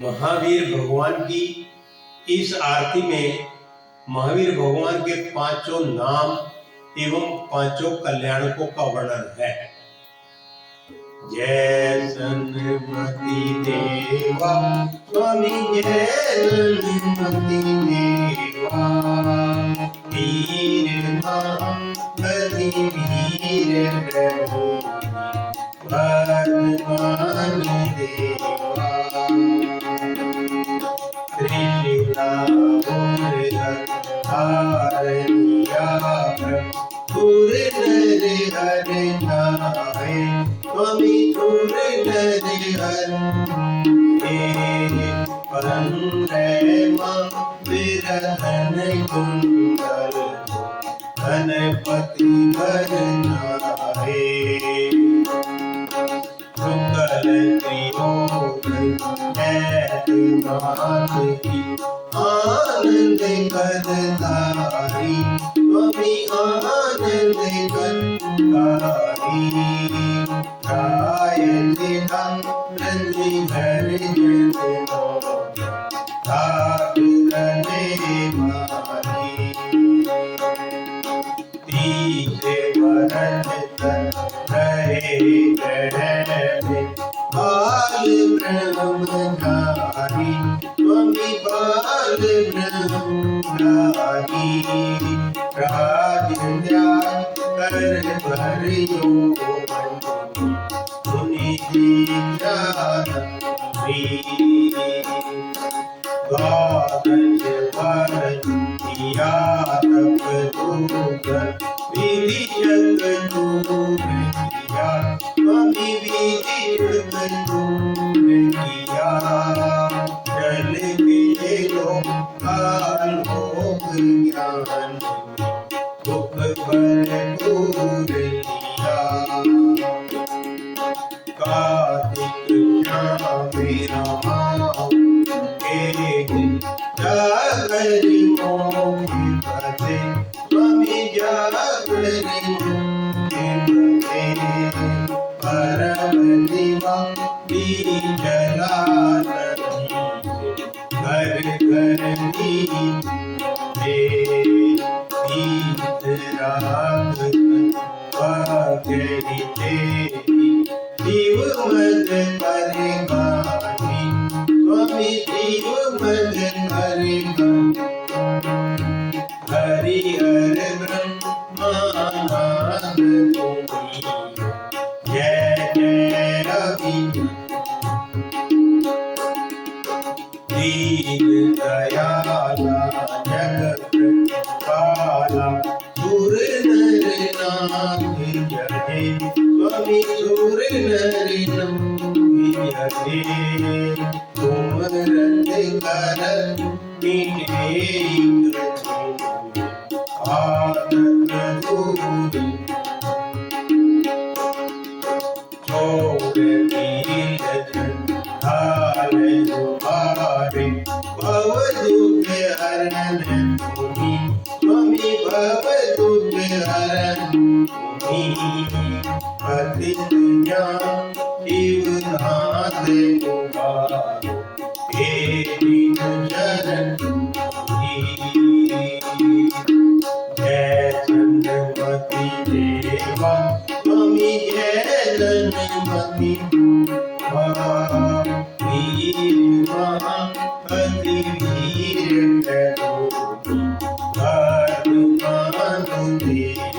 महावीर भगवान की इस आरती में महावीर भगवान के पांचों नाम एवं पांचों कल्याणकों का वर्णन है। जय सन्मति देवा स्वामी, जय सन्मति देवा, वीर महाबली वीर प्रभु वर्धमान देवा। त्रिशिला तुर नर हर नाय, स्वामी तुर नर हर विरधन कुंडल धनपति भरनाए। शुक्ल त्रिलोक नाथ की आनंद करतारी, स्वामी आनंद करतारी। राय तेरा रंजी हर जन ठाकुरने मारी। तीसरे वरण तन रहे ग्रहण बाल ब्रह्मचारी, स्वामी बाल ब्रह्मचारी। राजन्या कर भरियो मुनि दीक्षा द्वादश भरत किया तप दूर, विधि जग दूर किया, स्वामी विधि जग दूर किया। जल के लोक ज्ञान दुख भरपूर किया। कार्तिक श्याम राम जागरी मोहि पते, स्वामी जागरी मोहि पते। परम दिवा जला घर घर राग वगरी जीव मद करे गानी, स्वामी जीव मद करे गानी। हरि हर ब्रह्मानंद गोरी, जय जय रवि दीन दयाला जगत पाला। सुर नर नाथ जय, स्वामी सुर नर नाथ जय। तुम रंग कर मीठे आदत दूर, छोड़ तीरथ ढाल तुम्हारे। भव दुख हरण तुम्ही, स्वामी भव दुख हरण तुम्ही। पति दुनिया शिवनाथ तुम्हारो, हे दीन शरण तुम्ही। जय सन्मति देवा, स्वामी जय सन्मति वीर महाबली वीर प्रभु वर्धमान देवा।